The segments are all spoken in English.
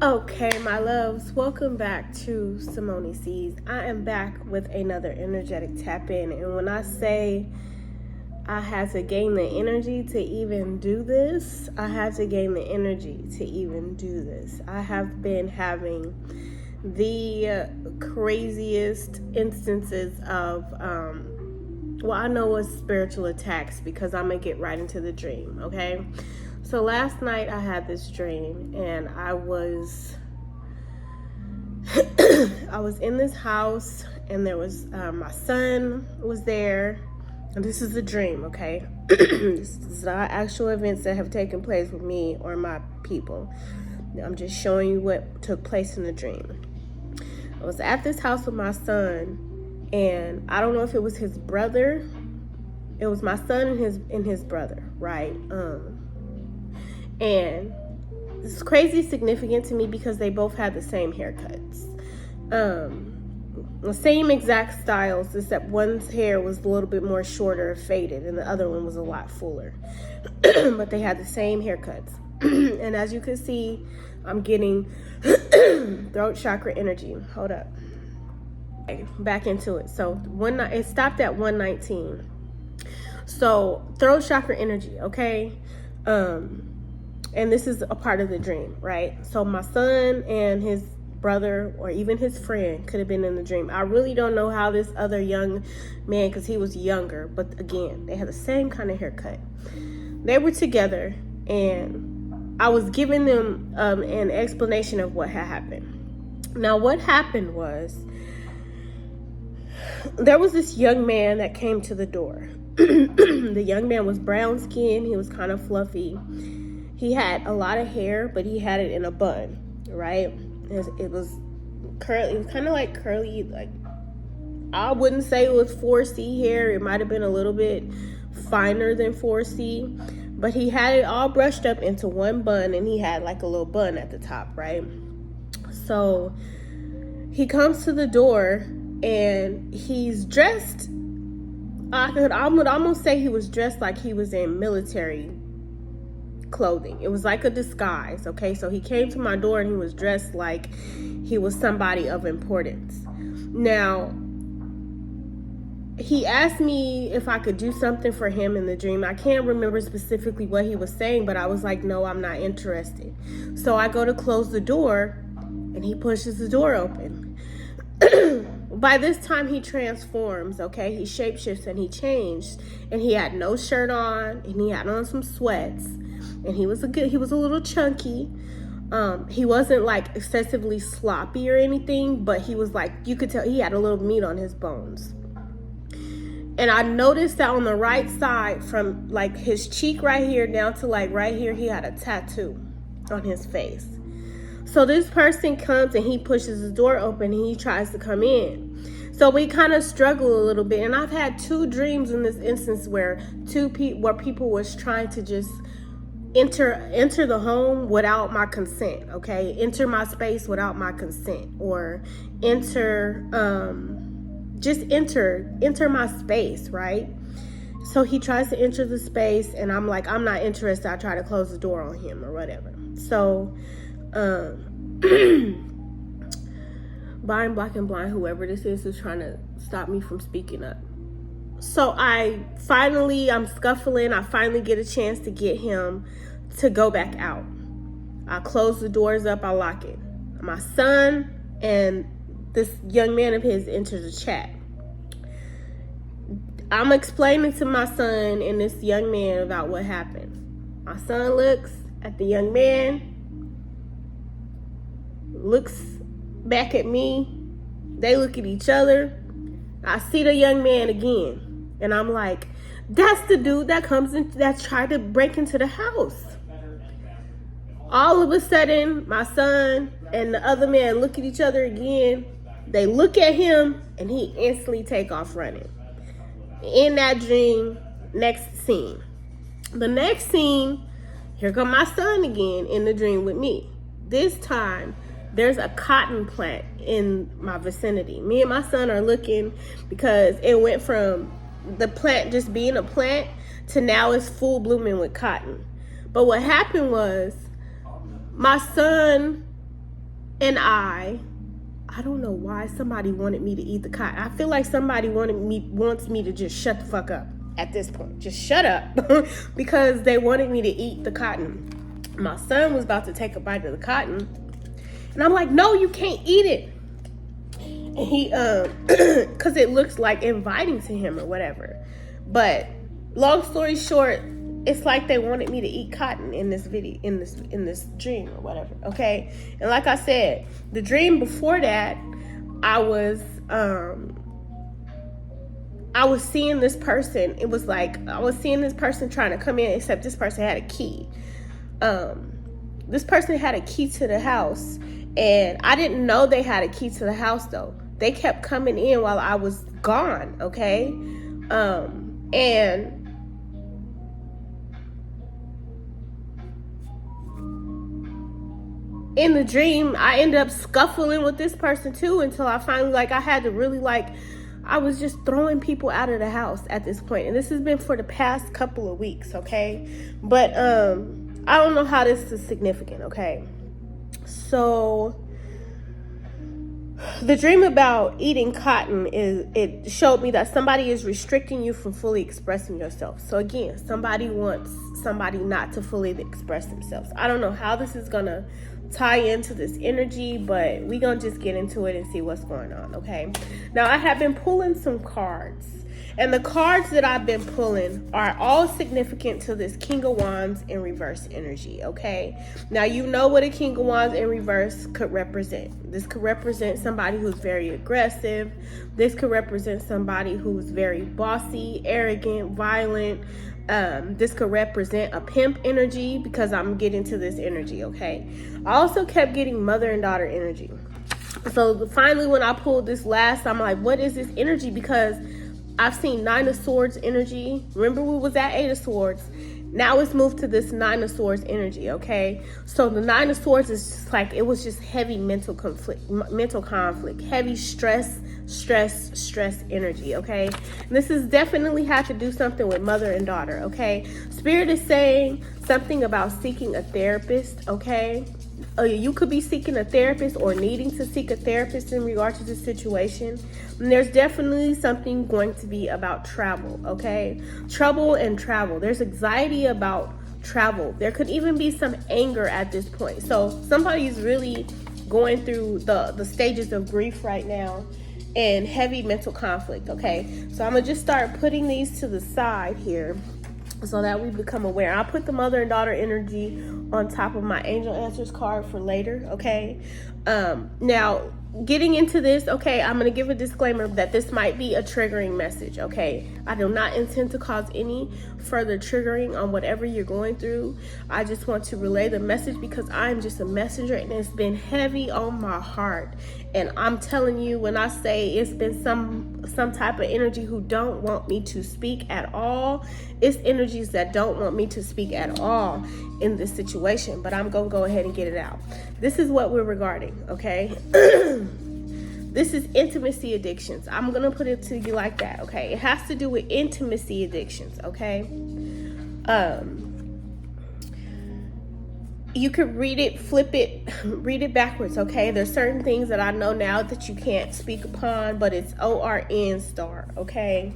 Okay, my loves, welcome back to Simone Sees. I am back with another energetic tap in, and when I say I had to gain the energy to even do this, I had to gain the energy to even do this. I have been having the craziest instances of, I know it's spiritual attacks because I'm gonna get right into the dream, okay? So last night I had this dream, and I was in this house, and there was my son was there, and this is a dream, okay? This is not actual events that have taken place with me or my people. I'm just showing you what took place in the dream. I was at this house with my son, and I don't know if it was his brother. It was my son and his brother, right? And it's crazy significant to me because they both had the same haircuts. The same exact styles, except one's hair was a little bit more shorter, faded, and the other one was a lot fuller. But they had the same haircuts. And as you can see, I'm getting throat chakra energy. Hold up. Okay, back into it. So it stopped at 119. So throat chakra energy, okay? And this is a part of the dream, right? So my son and his brother, or even his friend, could have been in the dream. I really don't know how this other young man, because he was younger, but again, they had the same kind of haircut. They were together, and I was giving them an explanation of what had happened. Now, what happened was, there was this young man that came to the door. The young man was brown skinned. He was kind of fluffy. He had a lot of hair, but he had it in a bun, right? It was kind of like curly, like, I wouldn't say it was 4C hair. It might have been a little bit finer than 4C, but he had it all brushed up into one bun, and he had like a little bun at the top, right? So he comes to the door, and he's dressed, I would almost say he was dressed like he was in military clothing. It was like a disguise, okay? So he came to my door, and he was dressed like he was somebody of importance. Now, he asked me if I could do something for him in the dream. I can't remember specifically what he was saying, but I was like, no, I'm not interested. So I go to close the door, and he pushes the door open. By this time, he transforms, okay? He shapeshifts, and he changed, and he had no shirt on, and he had on some sweats, and he was a little chunky. He wasn't like excessively sloppy or anything, but he was like, you could tell he had a little meat on his bones. And I noticed that on the right side, from like his cheek right here down to like right here, he had a tattoo on his face. So this person comes, and he pushes the door open, and he tries to come in. So we kind of struggle a little bit. And I've had two dreams in this instance where people was trying to just enter the home without my consent, okay? Enter my space without my consent, or enter my space, right? So he tries to enter the space, and I'm like, I'm not interested. I try to close the door on him or whatever. So Blind, Black, and Blind, whoever this is trying to stop me from speaking up. So I'm scuffling. I finally get a chance to get him to go back out. I close the doors up. I lock it. My son and this young man of his enter the chat. I'm explaining to my son and this young man about what happened. My son looks at the young man, looks back at me. They look at each other. I see the young man again, and I'm like, that's the dude that comes in, that tried to break into the house. All of a sudden, my son and the other man look at each other again. They look at him, and he instantly take off running. In that dream, next scene. The next scene, here come my son again in the dream with me. This time, there's a cotton plant in my vicinity. Me and my son are looking because it went from the plant just being a plant to now it's full blooming with cotton. But what happened was my son And I don't know why somebody wanted me to eat the cotton. I feel like somebody wants me to just shut the fuck up at this point. Just shut up. Because they wanted me to eat the cotton. My son was about to take a bite of the cotton. And I'm like, no, you can't eat it. And he, because it looks like inviting to him or whatever. But long story short, it's like they wanted me to eat cotton in this video, in this dream or whatever. Okay. And like I said, the dream before that, I was seeing this person. It was like, I was seeing this person trying to come in, except this person had a key. This person had a key to the house, and I didn't know they had a key to the house though. They kept coming in while I was gone. Okay. And in the dream, I ended up scuffling with this person too, until I finally, like, I had to really, like, I was just throwing people out of the house at this point. And this has been for the past couple of weeks, okay? But I don't know how this is significant, okay? So the dream about eating cotton, it showed me that somebody is restricting you from fully expressing yourself. So again, somebody wants somebody not to fully express themselves. I don't know how this is gonna tie into this energy, but we're gonna just get into it and see what's going on. Okay, now I have been pulling some cards, and the cards that I've been pulling are all significant to this King of Wands in reverse energy. Okay, now you know what a King of Wands in reverse could represent. This could represent somebody who's very aggressive. This could represent somebody who's very bossy, arrogant, violent. This could represent a pimp energy, because I'm getting to this energy. Okay, I also kept getting mother and daughter energy. So finally, when I pulled this last, I'm like, what is this energy? Because I've seen Nine of Swords energy. Remember, we was at Eight of Swords. Now it's moved to this Nine of Swords energy, okay? So the Nine of Swords is just like, it was just heavy mental conflict, heavy stress energy, okay? And this has definitely had to do something with mother and daughter, okay? Spirit is saying something about seeking a therapist, okay? You could be seeking a therapist or needing to seek a therapist in regard to this situation. And there's definitely something going to be about travel, okay? Trouble and travel. There's anxiety about travel. There could even be some anger at this point. So somebody's really going through the stages of grief right now and heavy mental conflict, okay? So I'm going to just start putting these to the side here, so that we become aware. I'll put the mother and daughter energy on top of my angel answers card for later, okay? Now, getting into this, okay, I'm going to give a disclaimer that this might be a triggering message, okay? I do not intend to cause any further triggering on whatever you're going through. I just want to relay the message because I'm just a messenger, and it's been heavy on my heart. And I'm telling you, when I say it's been some type of energy who don't want me to speak at all, it's energies that don't want me to speak at all in this situation, but I'm gonna go ahead and get it out. This is what we're regarding, okay? This is intimacy addictions. I'm gonna put it to you like that, okay? It has to do with intimacy addictions, okay? You could read it, flip it, read it backwards, okay? There's certain things that I know now that you can't speak upon, but it's ORN star, okay?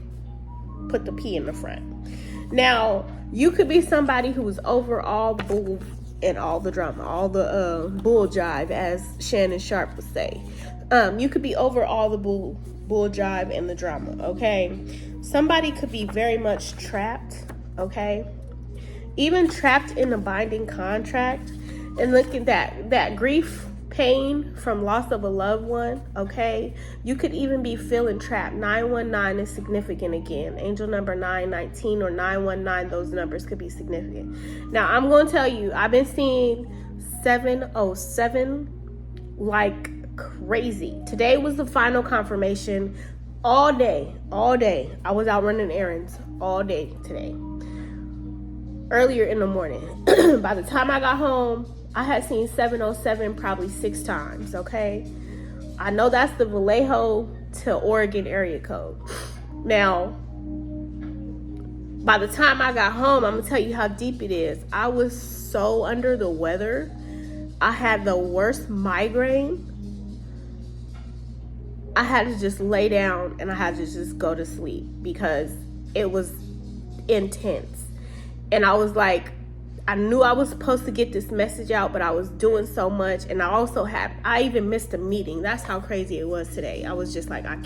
Put the P in the front. Now, you could be somebody who is over all the bull and all the drama, all the bull jive, as Shannon Sharp would say. You could be over all the bull jive and the drama, okay? Somebody could be very much trapped, okay? Even trapped in a binding contract. And look at that grief, pain from loss of a loved one, okay? You could even be feeling trapped. 919 is significant again. Angel number 919 or 919, those numbers could be significant. Now, I'm going to tell you, I've been seeing 707 like crazy. Today was the final confirmation. All day. I was out running errands all day today. Earlier in the morning. By the time I got home, I had seen 707 probably 6 times, okay? I know that's the Vallejo to Oregon area code. Now, by the time I got home, I'm gonna tell you how deep it is. I was so under the weather. I had the worst migraine. I had to just lay down and I had to just go to sleep because it was intense. And I was like, I knew I was supposed to get this message out, but I was doing so much. And I even missed a meeting. That's how crazy it was today. I was just like, I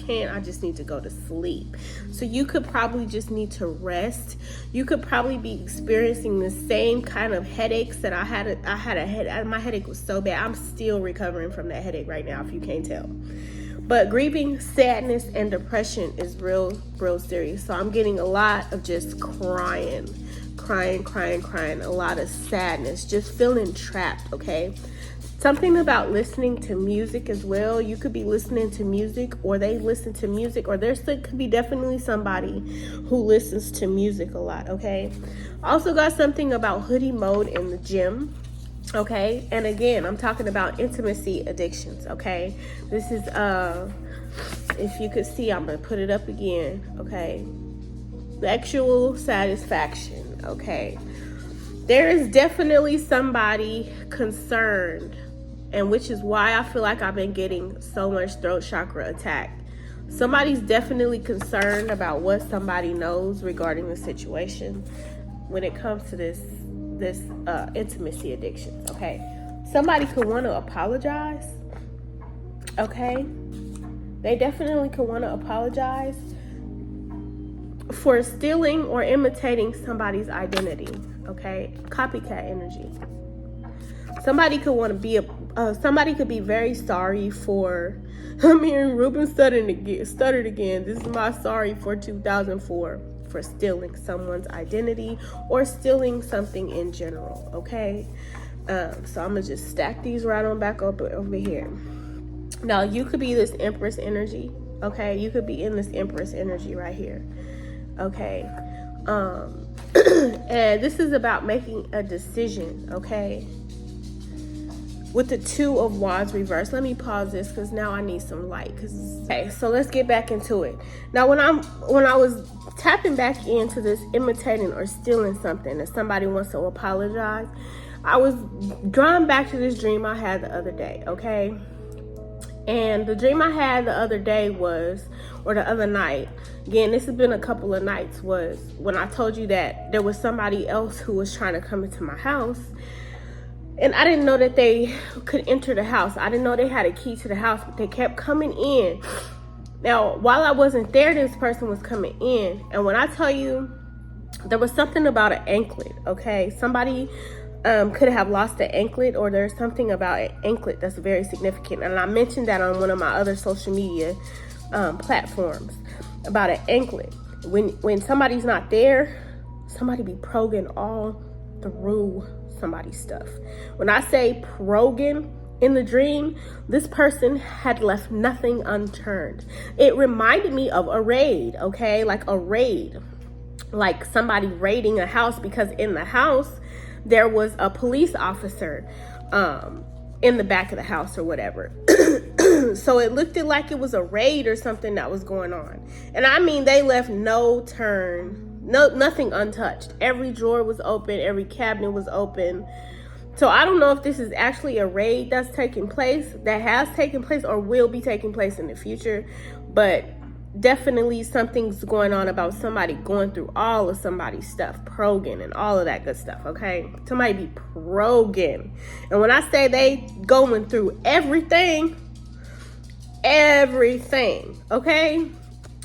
just need to go to sleep. So you could probably just need to rest. You could probably be experiencing the same kind of headaches that I had. My headache was so bad. I'm still recovering from that headache right now, if you can't tell. But grieving, sadness, and depression is real serious. So I'm getting a lot of just crying, a lot of sadness, just feeling trapped, okay? Something about listening to music as well. You could be listening to music, or they listen to music, or there could be definitely somebody who listens to music a lot, okay? Also got something about hoodie mode in the gym. Okay, and again, I'm talking about intimacy addictions, okay? This is, if you could see, I'm gonna put it up again, okay? Sexual satisfaction, okay? There is definitely somebody concerned, and which is why I feel like I've been getting so much throat chakra attack. Somebody's definitely concerned about what somebody knows regarding the situation when it comes to this intimacy addiction, okay? Somebody could want to apologize, okay? They definitely could want to apologize for stealing or imitating somebody's identity, okay? Copycat energy. Somebody could want to be somebody could be very sorry for, I'm hearing Ruben stuttered again. This is my sorry for 2004. For stealing someone's identity or stealing something in general, okay? So I'm gonna just stack these right on back up over here. Now, you could be this Empress energy, okay? You could be in this Empress energy right here, okay? And this is about making a decision, okay? With the Two of Wands reversed. Let me pause this because now I need some light. Okay, so let's get back into it. Now, when I was tapping back into this imitating or stealing something that somebody wants to apologize, I was drawn back to this dream I had the other day, okay? And the dream I had the other day was, or the other night, again, this has been a couple of nights, was when I told you that there was somebody else who was trying to come into my house. And I didn't know that they could enter the house. I didn't know they had a key to the house, but they kept coming in. Now, while I wasn't there, this person was coming in. And when I tell you, there was something about an anklet, okay? Somebody could have lost an anklet, or there's something about an anklet that's very significant. And I mentioned that on one of my other social media platforms about an anklet. When somebody's not there, somebody be probing all through somebody's stuff. When I say probing in the dream, this person had left nothing unturned. It reminded me of a raid, okay? Like a raid, like somebody raiding a house, because in the house there was a police officer in the back of the house or whatever. So it looked like it was a raid or something that was going on. And I mean, they left nothing untouched. Every drawer was open, every cabinet was open. So I don't know if this is actually a raid that has taken place, or will be taking place in the future, but definitely something's going on about somebody going through all of somebody's stuff, probing and all of that good stuff, okay? Somebody be probing. And when I say they going through everything, okay?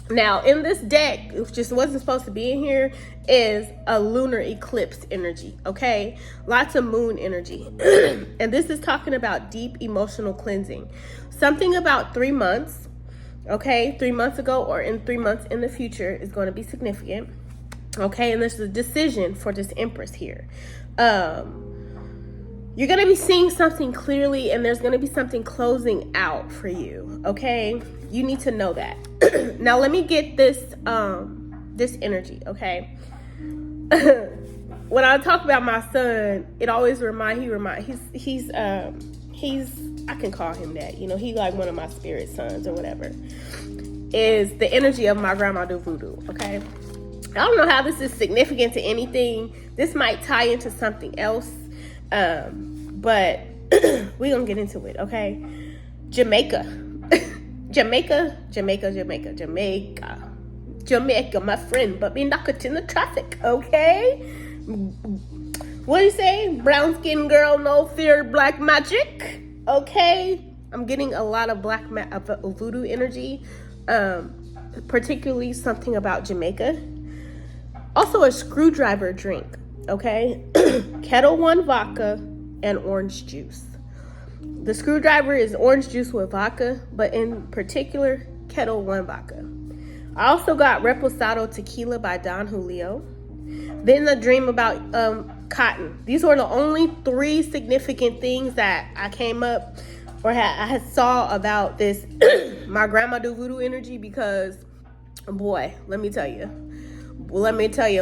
Now, in this deck, which just wasn't supposed to be in here, is a lunar eclipse energy, okay? Lots of moon energy. And this is talking about deep emotional cleansing. Something about 3 months, okay? 3 months ago or in 3 months in the future is going to be significant, okay? And there's a decision for this Empress here. You're going to be seeing something clearly, and there's going to be something closing out for you, okay? You need to know that. Now, let me get this this energy, okay? When I talk about my son, it always he's I can call him that, you know, he like one of my spirit sons or whatever, is the energy of my grandma do voodoo, okay? I don't know how this is significant to anything. This might tie into something else, but We're gonna get into it, okay? Jamaica. Jamaica, my friend, but me knock it in the traffic, okay? What do you say? Brown skin girl, no fear, black magic, okay? I'm getting a lot of voodoo energy, particularly something about Jamaica. Also a screwdriver drink, okay? Kettle One vodka and orange juice. The screwdriver is orange juice with vodka, but in particular, Kettle One vodka. I also got Reposado Tequila by Don Julio. Then the dream about cotton. These were the only 3 significant things that I came up or I saw about this my grandma do voodoo energy, because boy, let me tell you,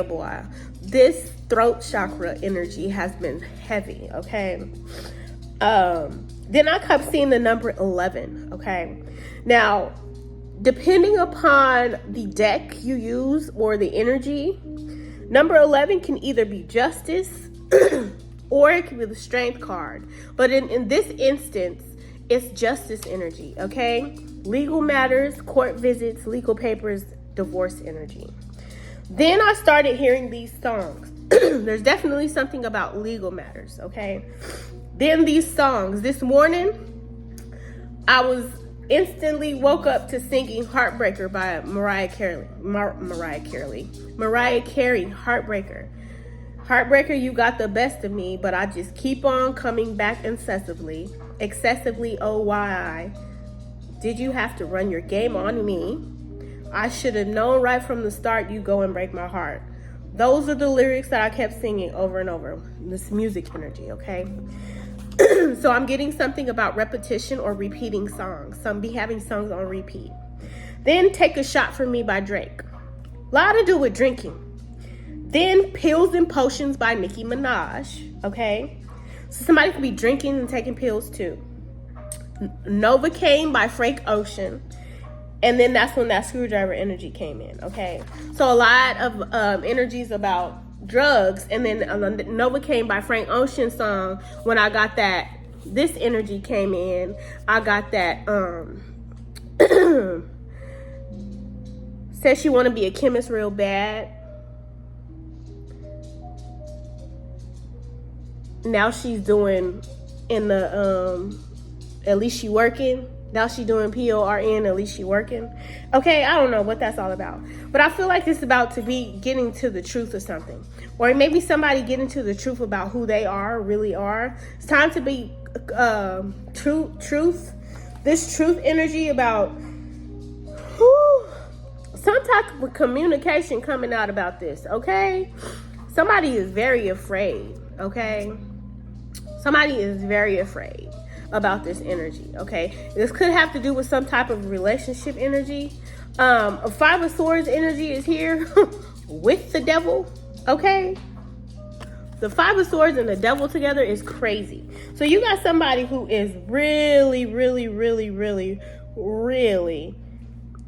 boy, this throat chakra energy has been heavy, okay? Then I kept seeing the number 11, okay? Now, depending upon the deck you use or the energy, number 11 can either be justice or it can be the strength card. But in this instance, it's justice energy, okay? Legal matters, court visits, legal papers, divorce energy. Then I started hearing these songs. There's definitely something about legal matters, okay? Then these songs. This morning, I was instantly woke up to singing Heartbreaker by Mariah Carey, Heartbreaker. Heartbreaker, you got the best of me, but I just keep on coming back excessively, oh why? Did you have to run your game on me? I should have known right from the start you go and break my heart. Those are the lyrics that I kept singing over and over. This music energy, okay? So I'm getting something about repetition or repeating songs. Some be having songs on repeat. Then Take a Shot for Me by Drake. A lot to do with drinking. Then Pills and Potions by Nicki Minaj, okay? So somebody could be drinking and taking pills too. Novocaine by Frank Ocean. And then that's when that screwdriver energy came in, okay? So a lot of energies about drugs, and then Novocaine by Frank Ocean song, when I got that, this energy came in, I got that, says she want to be a chemist real bad. Now she's doing in the, at least she working. Now she doing PORN, at least she working. Okay, I don't know what that's all about. But I feel like it's about to be getting to the truth of something. Or maybe somebody getting to the truth about who they are, really are. It's time to be truth. This truth energy about some type of communication coming out about this, okay? Somebody is very afraid, okay? Somebody is very afraid about this energy, okay? This could have to do with some type of relationship energy. A 5 of Swords energy is here with the devil, okay? The 5 of Swords and the devil together is crazy. So you got somebody who is really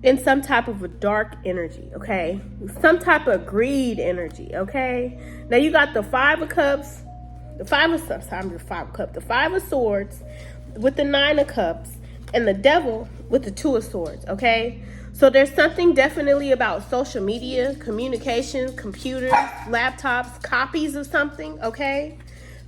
in some type of a dark energy, okay? Some type of greed energy, okay? Now you got the 5 of Cups, the 5 of Swords with the 9 of Cups, and the devil with the 2 of Swords, okay? So there's something definitely about social media, communication, computers, laptops, copies of something, okay?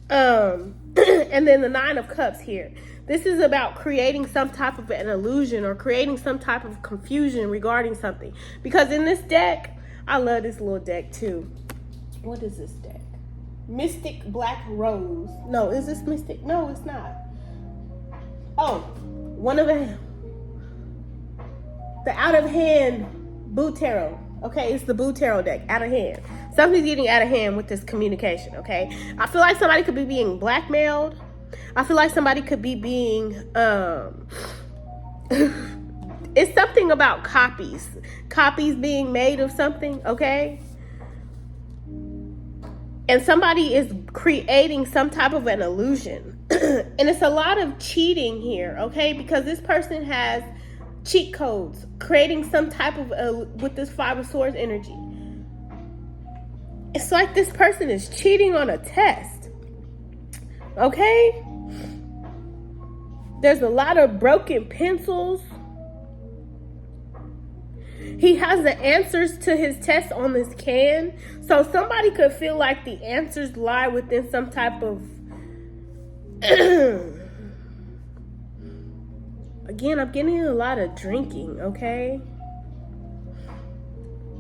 And then the 9 of Cups here. This is about creating some type of an illusion or creating some type of confusion regarding something. Because in this deck, I love this little deck too. What is this deck? Mystic Black Rose. No, is this Mystic? No, it's not. Oh, one of the out of hand Boo Tarot. Okay, it's the Boo Tarot deck, out of hand. Something's getting out of hand with this communication, okay? I feel like somebody could be being blackmailed. I feel like somebody could be being, it's something about copies being made of something, okay? And somebody is creating some type of an illusion. And it's a lot of cheating here, okay? Because this person has cheat codes, creating some type of, with this 5 of Swords energy. It's like this person is cheating on a test, okay? There's a lot of broken pencils. He has the answers to his test on this can. So somebody could feel like the answers lie within some type of... Again, I'm getting a lot of drinking, okay?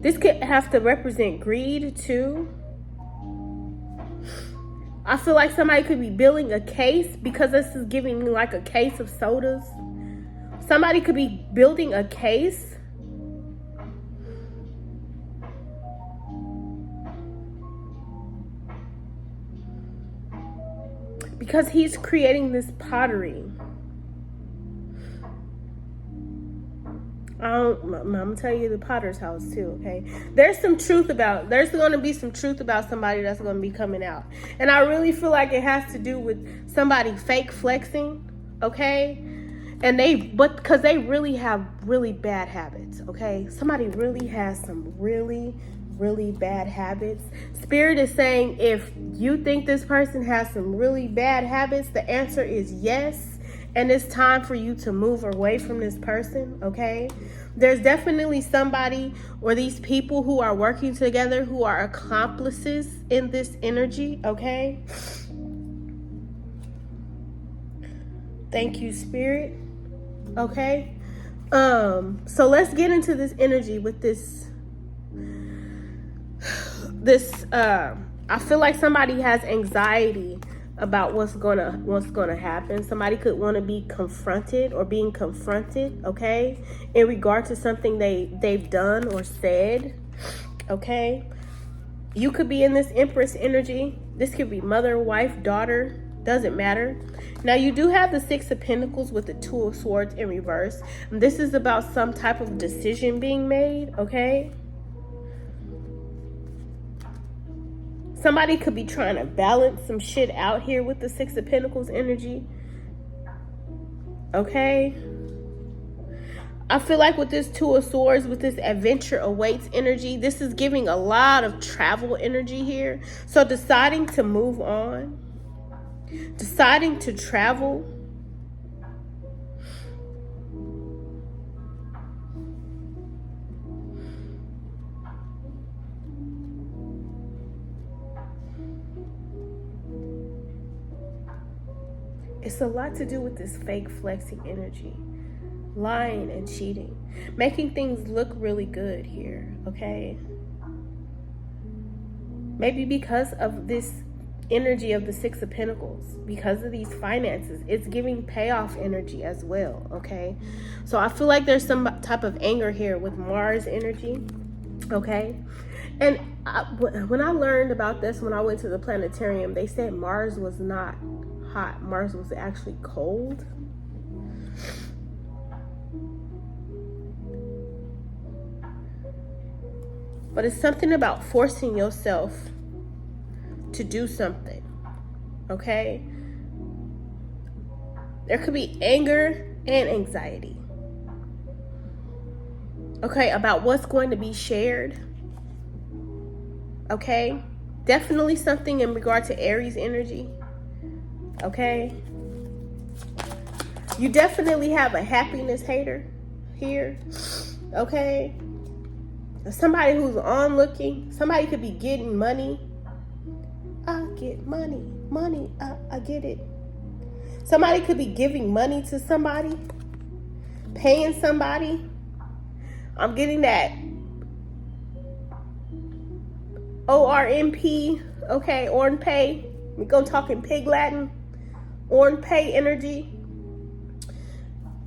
This could have to represent greed too. I feel like somebody could be building a case, because this is giving me like a case of sodas. Somebody could be building a case. Because he's creating this pottery. I'm gonna tell you the potter's house too, okay? There's going to be some truth about somebody that's going to be coming out. And I really feel like it has to do with somebody fake flexing, okay? Because they really have really bad habits, okay? Somebody really has some really bad habits. Spirit is saying, if you think this person has some really bad habits, the answer is yes. And it's time for you to move away from this person, okay? There's definitely somebody or these people who are working together who are accomplices in this energy, okay? Thank you, Spirit. Okay? So let's get into this energy with this. I feel like somebody has anxiety about what's gonna happen. Somebody could want to be confronted or being confronted, okay, in regard to something they've done or said, okay. You could be in this Empress energy. This could be mother, wife, daughter, doesn't matter. Now you do have the Six of Pentacles with the Two of Swords in reverse. This is about some type of decision being made, okay. Somebody could be trying to balance some shit out here with the Six of Pentacles energy. Okay. I feel like with this Two of Swords, with this adventure awaits energy, this is giving a lot of travel energy here. So deciding to move on, deciding to travel. It's a lot to do with this fake flexing energy, lying and cheating, making things look really good here, okay? Maybe because of this energy of the Six of Pentacles, because of these finances, it's giving payoff energy as well, okay? So I feel like there's some type of anger here with Mars energy, okay? And when I learned about this, when I went to the planetarium, they said Mars was not hot. Mars was actually cold. But it's something about forcing yourself to do something, okay? There could be anger and anxiety, okay, about what's going to be shared, okay? Definitely something in regard to Aries energy. Okay, you definitely have a happiness hater here, okay? Somebody who's onlooking, somebody could be getting money. I get money, I get it. Somebody could be giving money to somebody, paying somebody. I'm getting that ORMP, okay, Orn Pay. We're gonna talk in Pig Latin. Orn Pay energy.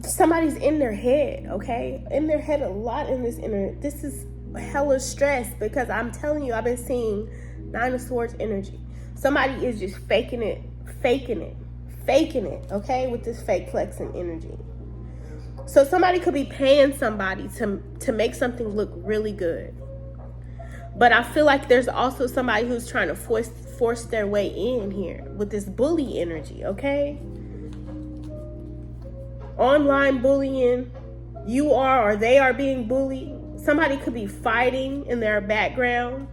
Somebody's in their head, okay? In their head a lot in this inner. This is hella stress, because I'm telling you, I've been seeing Nine of Swords energy. Somebody is just faking it, okay? With this fake flexing energy. So somebody could be paying somebody to make something look really good. But I feel like there's also somebody who's trying to force their way in here with this bully energy, okay? Online bullying. You are or they are being bullied. Somebody could be fighting in their background,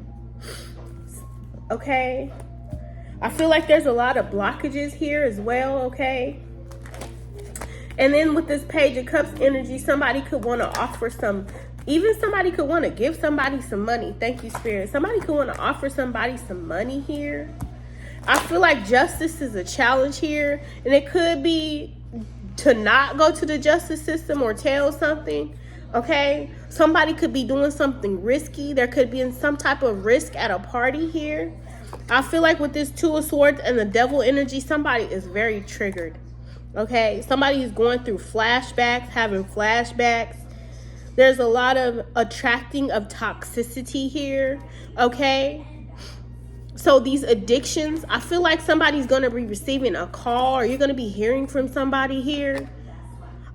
okay? I feel like there's a lot of blockages here as well, okay? And then with this Page of Cups energy, somebody could want to offer some, even somebody could want to give somebody some money. Thank you, Spirit. Somebody could want to offer somebody some money here. I feel like justice is a challenge here. And it could be to not go to the justice system or tell something. Okay? Somebody could be doing something risky. There could be some type of risk at a party here. I feel like with this Two of Swords and the Devil energy, somebody is very triggered. Okay? Somebody is going through flashbacks, having flashbacks. There's a lot of attracting of toxicity here. Okay? So these addictions, I feel like somebody's going to be receiving a call, or you're going to be hearing from somebody here.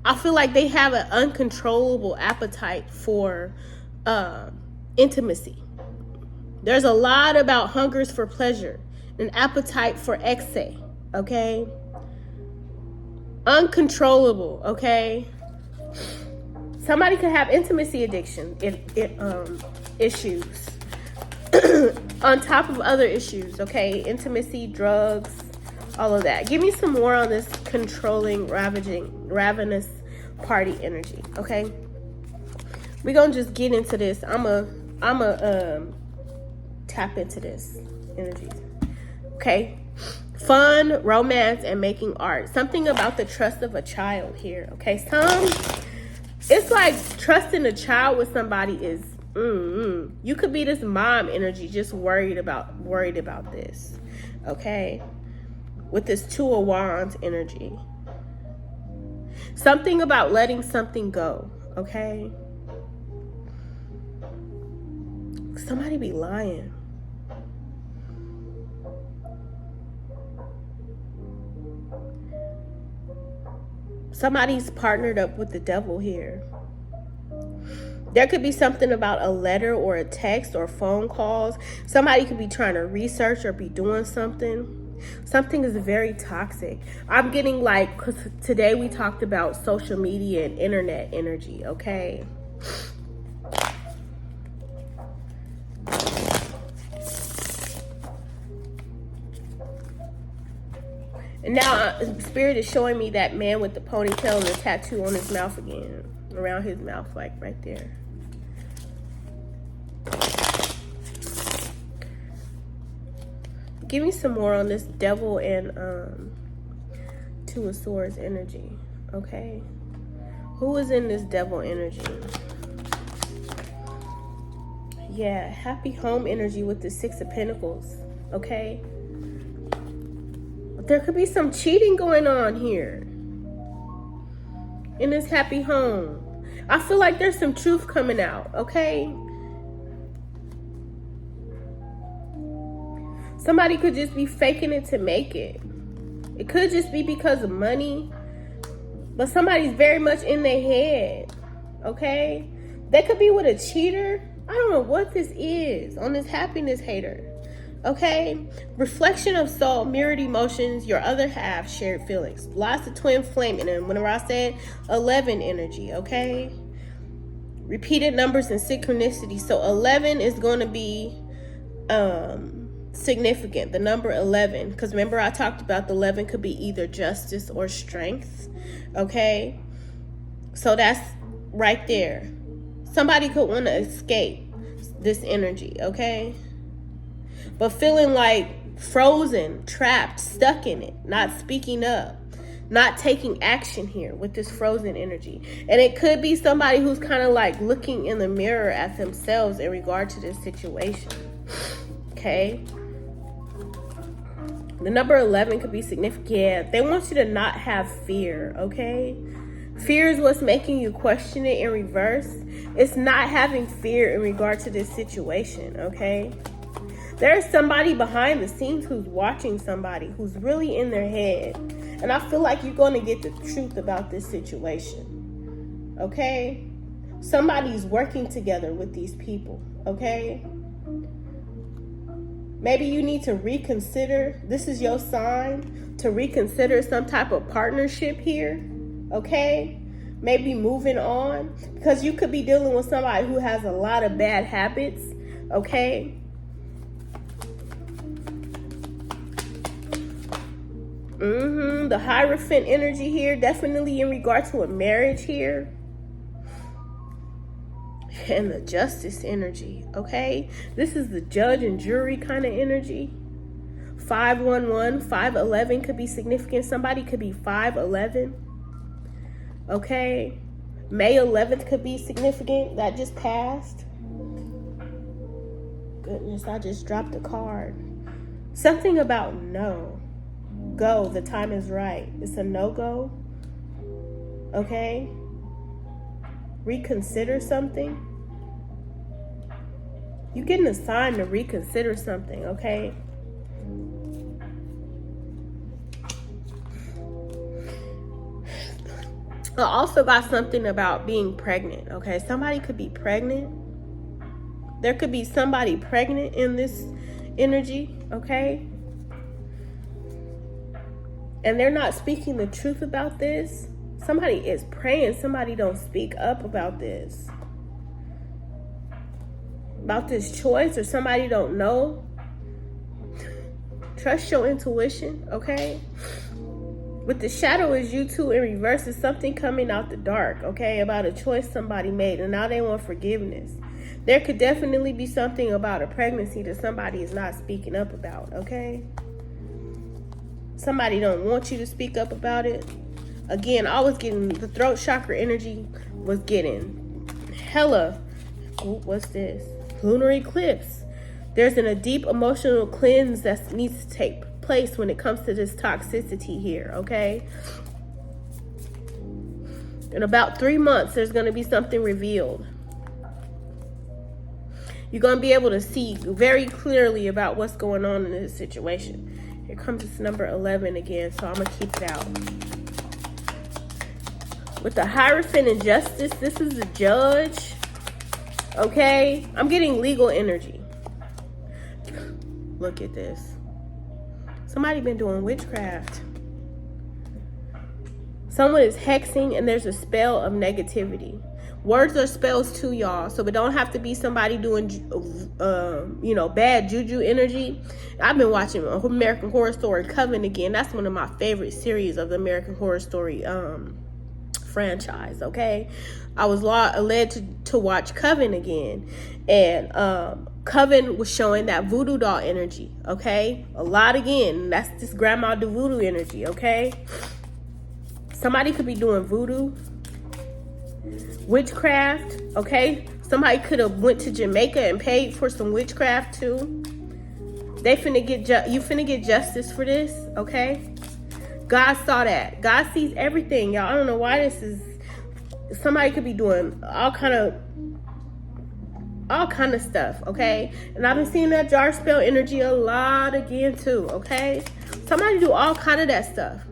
I feel like they have an uncontrollable appetite for intimacy. There's a lot about hungers for pleasure, an appetite for excess, okay? Uncontrollable, okay? Somebody could have intimacy addiction issues on top of other issues, okay? Intimacy, drugs, all of that. Give me some more on this controlling, ravenous party energy, okay? We're gonna just get into this. I'm a tap into this energy, okay? Fun, romance, and making art. Something about the trust of a child here, okay? It's like trusting a child with somebody is you could be this mom energy, just worried about this, okay? With this Two of Wands energy. Something about letting something go, okay? Somebody be lying. Somebody's partnered up with the devil here. There could be something about a letter or a text or phone calls. Somebody could be trying to research or be doing something. Something is very toxic. I'm getting like, because today we talked about social media and internet energy, okay? And now Spirit is showing me that man with the ponytail and the tattoo on his mouth again. Around his mouth, like right there. Give me some more on this Devil and Two of Swords energy, okay? Who is in this Devil energy? Yeah, happy home energy with the Six of Pentacles, okay? There could be some cheating going on here in this happy home. I feel like there's some truth coming out, okay? Somebody could just be faking it to make it. It could just be because of money. But somebody's very much in their head, okay? They could be with a cheater. I don't know what this is on this happiness hater, okay? Reflection of soul, mirrored emotions, your other half, shared feelings. Lots of twin flame. And whenever I said 11 energy, okay? Repeated numbers and synchronicity. So 11 is going to be significant, the number 11, because remember I talked about the 11 could be either justice or strength, okay? So that's right there. Somebody could want to escape this energy, okay? But feeling like frozen, trapped, stuck in it, not speaking up, not taking action here with this frozen energy. And it could be somebody who's kind of like looking in the mirror at themselves in regard to this situation, okay? The number 11 could be significant. They want you to not have fear, okay? Fear is what's making you question it in reverse. It's not having fear in regard to this situation, okay? There's somebody behind the scenes who's watching somebody who's really in their head. And I feel like you're going to get the truth about this situation, okay? Somebody's working together with these people, okay? Maybe you need to reconsider. This is your sign to reconsider some type of partnership here, okay? Maybe moving on, because you could be dealing with somebody who has a lot of bad habits, okay? The Hierophant energy here, definitely in regard to a marriage here. And the Justice energy, okay? This is the judge and jury kind of energy. 511, 511 could be significant. Somebody could be 511, okay? May 11th could be significant. That just passed. Goodness, I just dropped a card. Something about no. Go, the time is right. It's a no-go, okay? Reconsider something. You're getting a sign to reconsider something, okay? I also got something about being pregnant, okay? Somebody could be pregnant. There could be somebody pregnant in this energy, okay? And they're not speaking the truth about this. Somebody is praying. Somebody don't speak up about this. About this choice, or somebody don't know. Trust your intuition, okay? With the shadow is you two in reverse, is something coming out the dark, okay? About a choice somebody made, and now they want forgiveness. There could definitely be something about a pregnancy that somebody is not speaking up about, okay? Somebody don't want you to speak up about it. Again, I was getting, the throat chakra energy was getting hella, what's this? Lunar eclipse. There's a deep emotional cleanse that needs to take place when it comes to this toxicity here, okay? In about 3 months, there's going to be something revealed. You're going to be able to see very clearly about what's going on in this situation. Here comes this number 11 again, so I'm going to keep it out. With the Hierophant and Justice, this is the judge. Okay? I'm getting legal energy. Look at this. Somebody been doing witchcraft. Someone is hexing, and there's a spell of negativity. Words are spells too, y'all. So it don't have to be somebody doing, bad juju energy. I've been watching American Horror Story Coven again. That's one of my favorite series of the American Horror Story franchise, okay? I was led to watch Coven again. And Coven was showing that voodoo doll energy, okay? A lot again. That's this grandma do voodoo energy, okay? Somebody could be doing voodoo. Witchcraft, okay? Somebody could have went to Jamaica and paid for some witchcraft too. They finna get you finna get justice for this, okay? God saw that. God sees everything, y'all. I don't know why this is. Somebody could be doing all kind of stuff, okay? And I've been seeing that jar spell energy a lot again too, okay? Somebody do all kind of that stuff.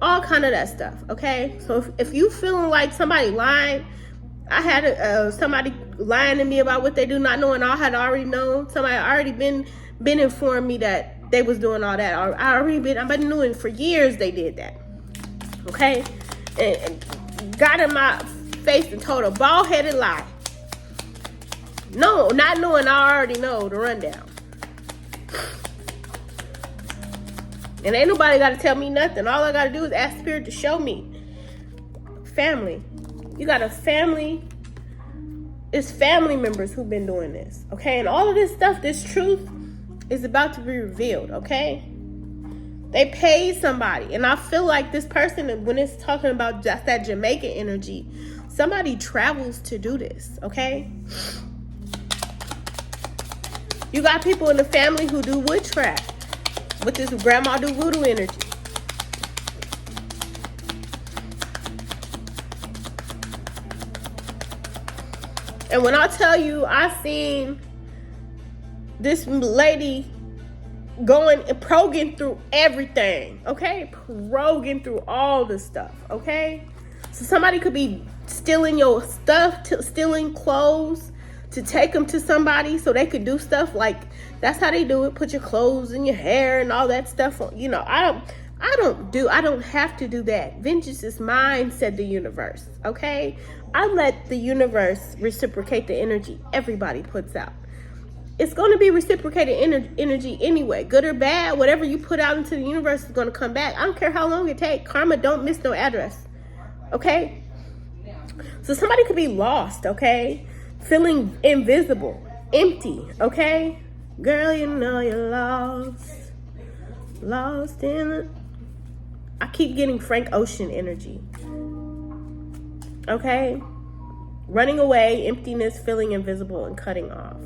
All kind of that stuff, okay? So if you feeling like somebody lying, I had somebody lying to me about what they do, not knowing I had already known. Somebody already been informed me that they was doing all that. I've been knowing for years they did that, okay? And got in my face and told a bald-headed lie. No, not knowing I already know the rundown. And ain't nobody got to tell me nothing. All I got to do is ask Spirit to show me. Family. You got a family. It's family members who've been doing this. Okay? And all of this stuff, this truth is about to be revealed. Okay? They paid somebody. And I feel like this person, when it's talking about just that Jamaican energy, somebody travels to do this. Okay? You got people in the family who do witchcraft. With this grandma do voodoo energy. And when I tell you, I seen this lady probing through everything, okay? Probing through all the stuff, okay? So somebody could be stealing your stuff, stealing clothes to take them to somebody so they could do stuff like, that's how they do it. Put your clothes in your hair and all that stuff on. You know, I don't have to do that. Vengeance is mine, said the universe. Okay? I let the universe reciprocate the energy everybody puts out. it's going to be reciprocated energy anyway. Good or bad, whatever you put out into the universe is going to come back. I don't care how long it takes. Karma don't miss no address. Okay? So somebody could be lost, okay? Feeling invisible, empty, okay? Girl, you know you're lost. Lost in... I keep getting Frank Ocean energy. Okay? Running away, emptiness, feeling invisible, and cutting off.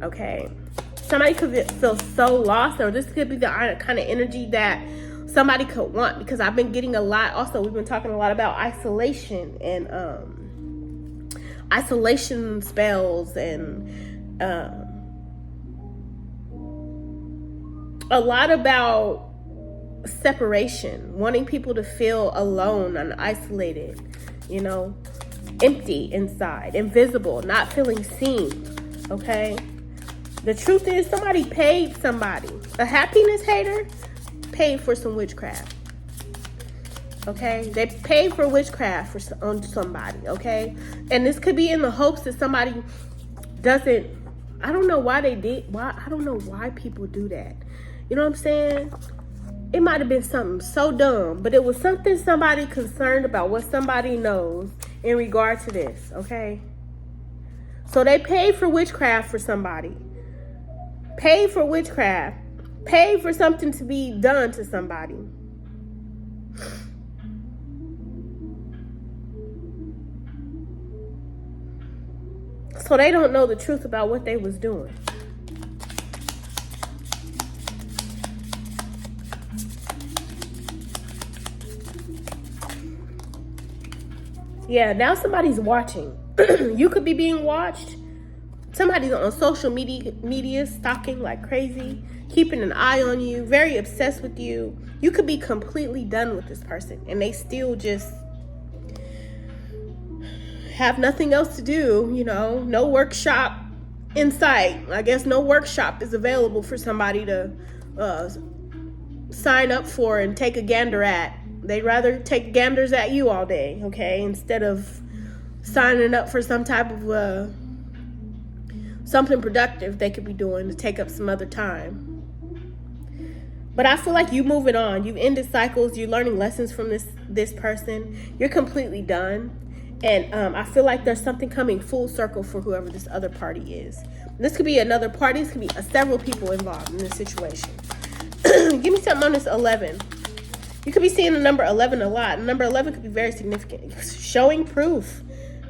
Okay? Somebody could feel so lost, or this could be the kind of energy that somebody could want, because I've been getting a lot. Also, we've been talking a lot about isolation and isolation spells and a lot about separation, wanting people to feel alone and isolated, you know, empty inside, invisible, not feeling seen. Okay? The truth is, somebody paid somebody. A happiness hater paid for some witchcraft. Okay? They paid for witchcraft on somebody. Okay? And this could be in the hopes that somebody doesn't... I don't know why they did... I don't know why people do that. You know what I'm saying? It might have been something so dumb, but it was something somebody concerned about, what somebody knows in regard to this. Okay? So they paid for witchcraft for somebody. Paid for witchcraft. Paid for something to be done to somebody. So they don't know the truth about what they was doing. Yeah, now somebody's watching. You could be being watched. Somebody's on social media stalking like crazy, keeping an eye on you, very obsessed with you. You could be completely done with this person, and they still just have nothing else to do, you know, no workshop in sight. I guess no workshop is available for somebody to sign up for and take a gander at. They'd rather take ganders at you all day, okay, instead of signing up for some type of something productive they could be doing to take up some other time. But I feel like you moving on. You've ended cycles. You're learning lessons from this person. You're completely done. And I feel like there's something coming full circle for whoever this other party is. This could be another party. This could be several people involved in this situation. Give me something on this 11. You could be seeing the number 11 a lot. Number 11 could be very significant. Showing proof,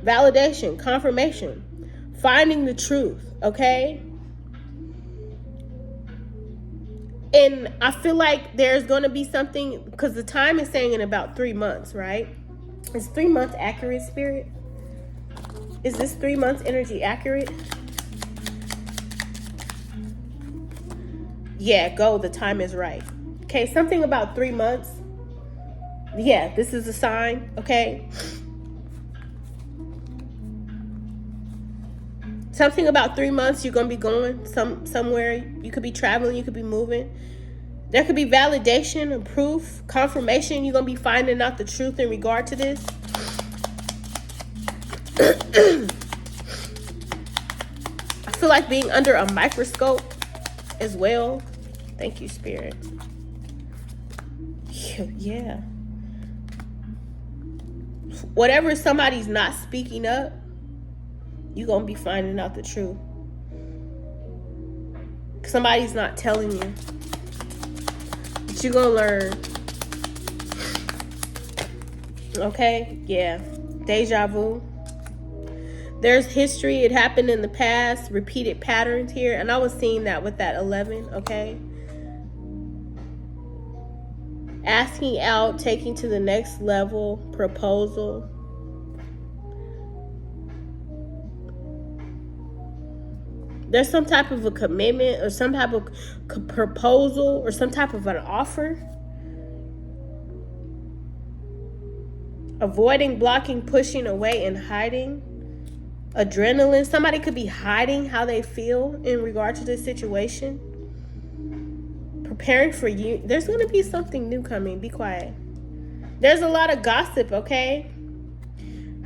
validation, confirmation, finding the truth, okay? And I feel like there's going to be something, because the time is saying in about 3 months, right? Is 3 months accurate, Spirit? Is this 3 months energy accurate? Yeah, go. The time is right. Okay, something about 3 months. Yeah, this is a sign, okay? Something about 3 months, you're going to be going somewhere. You could be traveling, you could be moving. There could be validation and proof, confirmation. You're going to be finding out the truth in regard to this. I feel like being under a microscope as well. Thank you, Spirit. Yeah. Whatever somebody's not speaking up, you're going to be finding out the truth. Somebody's not telling you. But you're going to learn. Okay? Yeah. Deja vu. There's history. It happened in the past. Repeated patterns here. And I was seeing that with that 11. Okay? Asking out. Taking to the next level. Proposal. There's some type of a commitment or some type of proposal or some type of an offer. Avoiding, blocking, pushing away, and hiding. Adrenaline. Somebody could be hiding how they feel in regard to this situation. Preparing for you. There's going to be something new coming. Be quiet. There's a lot of gossip, okay?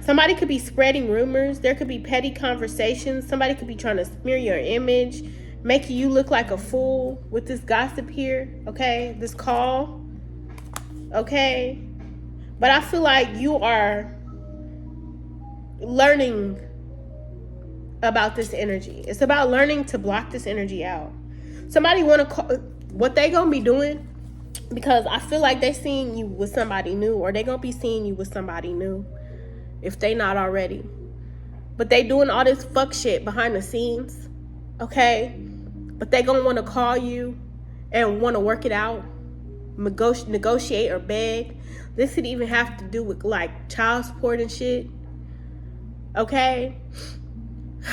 Somebody could be spreading rumors. There could be petty conversations. Somebody could be trying to smear your image, making you look like a fool with this gossip here, okay? This call, okay? But I feel like you are learning about this energy. It's about learning to block this energy out. Somebody want to call, what they gonna be doing, because I feel like they seeing you with somebody new, or they gonna be seeing you with somebody new if they not already. But they doing all this fuck shit behind the scenes, okay? But they gonna want to call you and want to work it out, negotiate or beg. This could even have to do with like child support and shit, okay?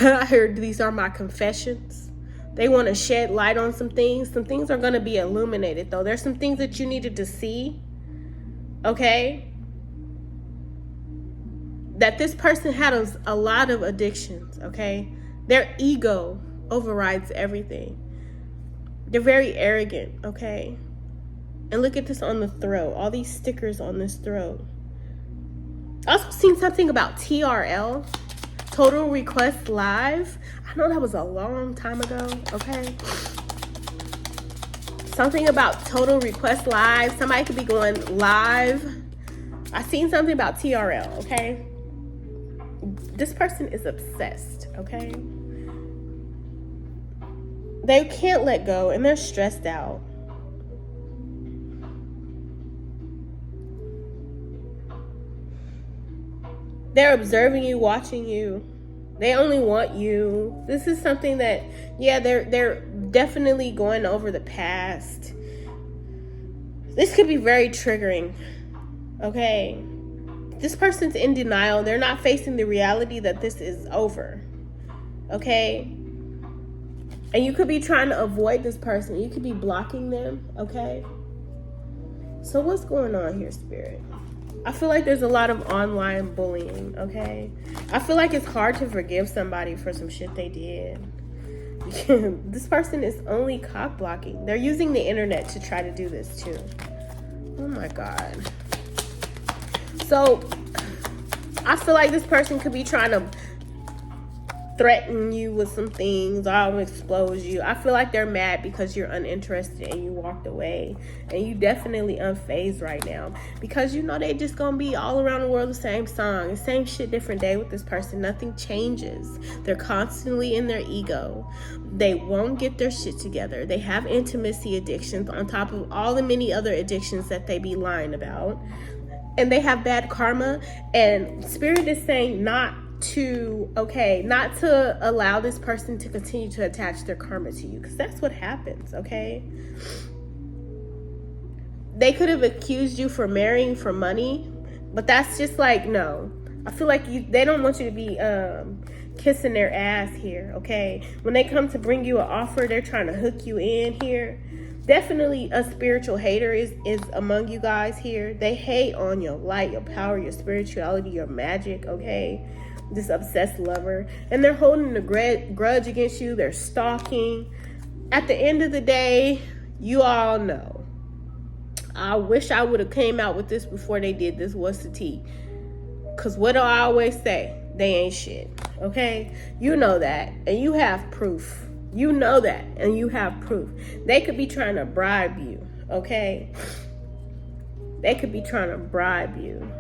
I heard these are my confessions. They want to shed light on some things. Some things are going to be illuminated, though. There's some things that you needed to see, okay? That this person had a lot of addictions, okay? Their ego overrides everything. They're very arrogant, okay? And look at this on the throat. All these stickers on this throat. I also seen something about TRL. Total Request Live. I know that was a long time ago, okay? Something about Total Request Live. Somebody could be going live. I seen something about TRL, okay? This person is obsessed, okay? They can't let go and they're stressed out. They're observing you, watching you. They only want you. This is something that, yeah, they're definitely going over the past. This could be very triggering, okay? This person's in denial. They're not facing the reality that this is over, okay? And you could be trying to avoid this person. You could be blocking them, okay? So what's going on here, Spirit? I feel like there's a lot of online bullying, okay? I feel like it's hard to forgive somebody for some shit they did. This person is only cock blocking. They're using the internet to try to do this too. Oh my God. So, I feel like this person could be trying to threaten you with some things. I'll expose you. I feel like they're mad because you're uninterested and you walked away, and you definitely unfazed right now, because you know they just gonna be all around the world the same song, the same shit, different day with this person. Nothing changes. They're constantly in their ego. They won't get their shit together. They have intimacy addictions on top of all the many other addictions that they be lying about, and they have bad karma. And Spirit is saying not to allow this person to continue to attach their karma to you, because that's what happens, okay? They could have accused you for marrying for money, but that's just like, no. I feel like they don't want you to be kissing their ass here, okay? When they come to bring you an offer, they're trying to hook you in here. Definitely a spiritual hater is among you guys here. They hate on your light, your power, your spirituality, your magic, okay? This obsessed lover, and they're holding a grudge against you. They're stalking. At the end of the day, you all know. I wish I would have came out with this before they did this. What's the tea? Because what do I always say? They ain't shit, okay? You know that, and you have proof. You know that, and you have proof. They could be trying to bribe you, okay? They could be trying to bribe you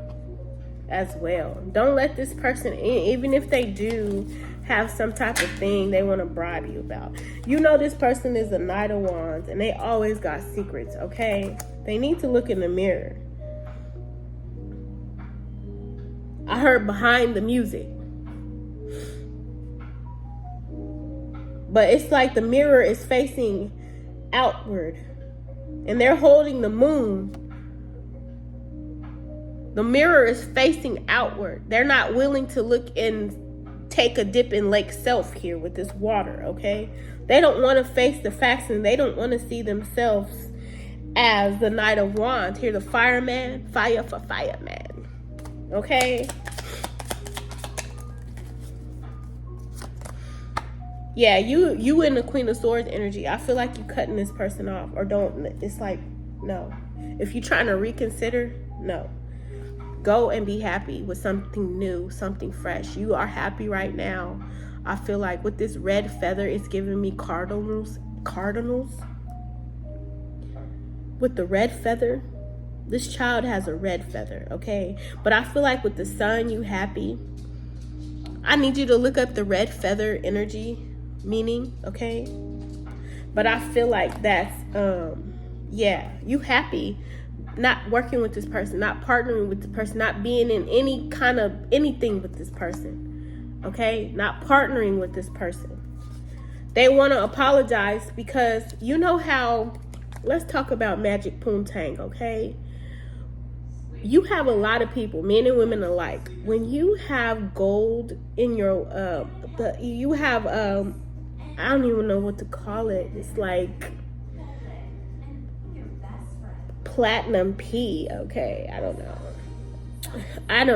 as well. Don't let this person in, even if they do have some type of thing they want to bribe you about. You know this person is a Knight of Wands, and they always got secrets, okay? They need to look in the mirror. I heard behind the music, but it's like the mirror is facing outward, and they're holding the moon. The mirror is facing outward. They're not willing to look and take a dip in Lake Self here with this water, okay? They don't want to face the facts, and they don't want to see themselves as the Knight of Wands. Here, the fireman, fire for fireman, okay? Yeah, you in the Queen of Swords energy. I feel like you cutting this person off, or don't. It's like, no. If you're trying to reconsider, no. Go and be happy with something new, something fresh. You are happy right now. I feel like with this red feather, it's giving me cardinals. With the red feather, this child has a red feather, okay? But I feel like with the sun, you happy. I need you to look up the red feather energy meaning, okay? But I feel like that's, yeah, you happy not working with this person, not partnering with this person, not being in any kind of anything with this person, okay? Not partnering with this person. They want to apologize because you know how, let's talk about Magic Poontang, okay? You have a lot of people, men and women alike. When you have gold in your, you have, I don't even know what to call it. It's like platinum P, okay? I don't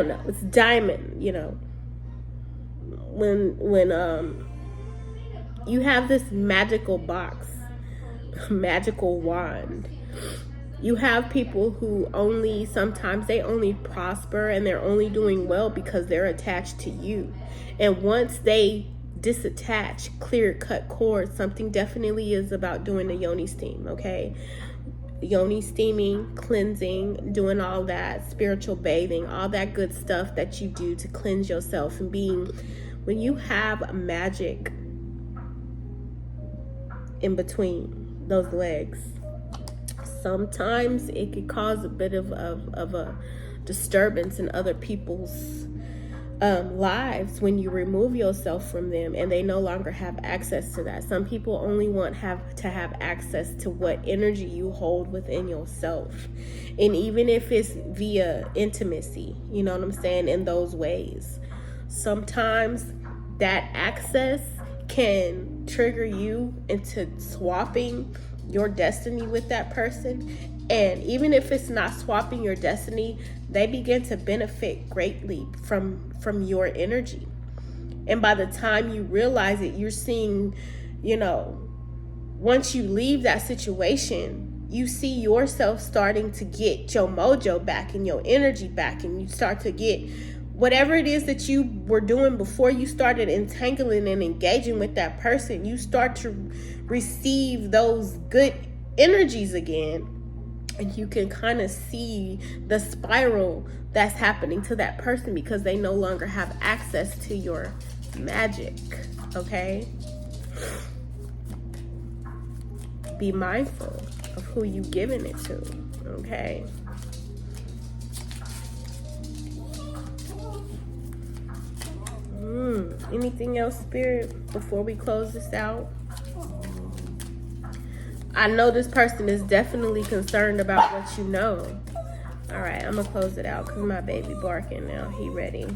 know. It's diamond, you know. When you have this magical box, magical wand, you have people who sometimes they only prosper and they're only doing well because they're attached to you. And once they disattach, clear, cut cords, something definitely is about doing the yoni steam, okay? Yoni steaming, cleansing, doing all that, spiritual bathing, all that good stuff that you do to cleanse yourself and being, when you have magic in between those legs, sometimes it could cause a bit of a disturbance in other people's lives when you remove yourself from them and they no longer have access to that. Some people only want to have access to what energy you hold within yourself. And even if it's via intimacy, you know what I'm saying, in those ways, sometimes that access can trigger you into swapping your destiny with that person. And even if it's not swapping your destiny, they begin to benefit greatly from your energy. And by the time you realize it, you're seeing, you know, once you leave that situation, you see yourself starting to get your mojo back and your energy back, and you start to get whatever it is that you were doing before you started entangling and engaging with that person. You start to receive those good energies again. And you can kind of see the spiral that's happening to that person because they no longer have access to your magic, okay? Be mindful of who you giving it to, okay? Anything else, Spirit, before we close this out? I know this person is definitely concerned about what you know. All right, I'm going to close it out because my baby barking now. He ready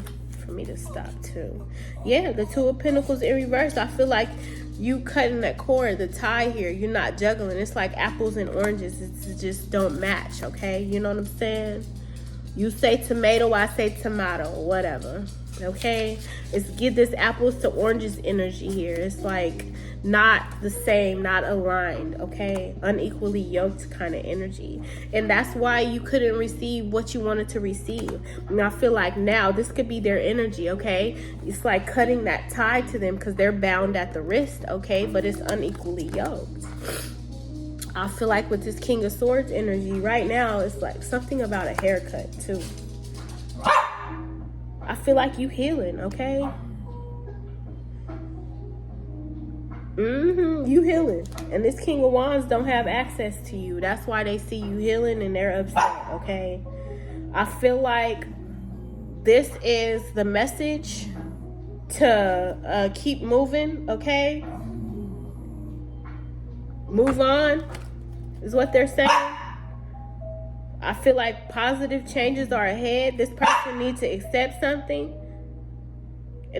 for me to stop too. Yeah, the Two of Pentacles in reverse. I feel like you cutting that cord, the tie here. You're not juggling. It's like apples and oranges. It just don't match, okay? You know what I'm saying? You say tomato, I say tomato, whatever. Okay, it's give this apples to oranges energy here. It's like not the same, not aligned, okay? Unequally yoked kind of energy. And that's why you couldn't receive what you wanted to receive. And I feel like now this could be their energy, okay? It's like cutting that tie to them because they're bound at the wrist, okay? But it's unequally yoked. I feel like with this King of Swords energy right now, it's like something about a haircut too. I feel like you healing, okay? You healing. And this King of Wands don't have access to you. That's why they see you healing and they're upset, okay? I feel like this is the message to keep moving, okay? Move on is what they're saying. I feel like positive changes are ahead. This person needs to accept something.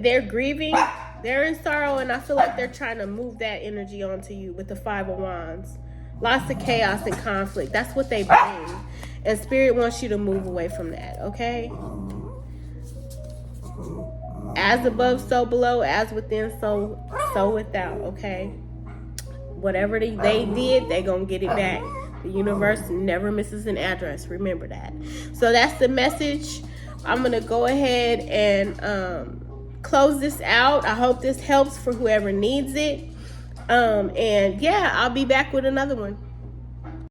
They're grieving. They're in sorrow. And I feel like they're trying to move that energy onto you with the Five of Wands. Lots of chaos and conflict. That's what they bring. And Spirit wants you to move away from that, okay? As above, so below. As within, so without, okay? Whatever they did, they're going to get it back. The universe never misses an address. Remember that. So that's the message I'm gonna go ahead and close this out. I hope this helps for whoever needs it. And yeah, I'll be back with another one.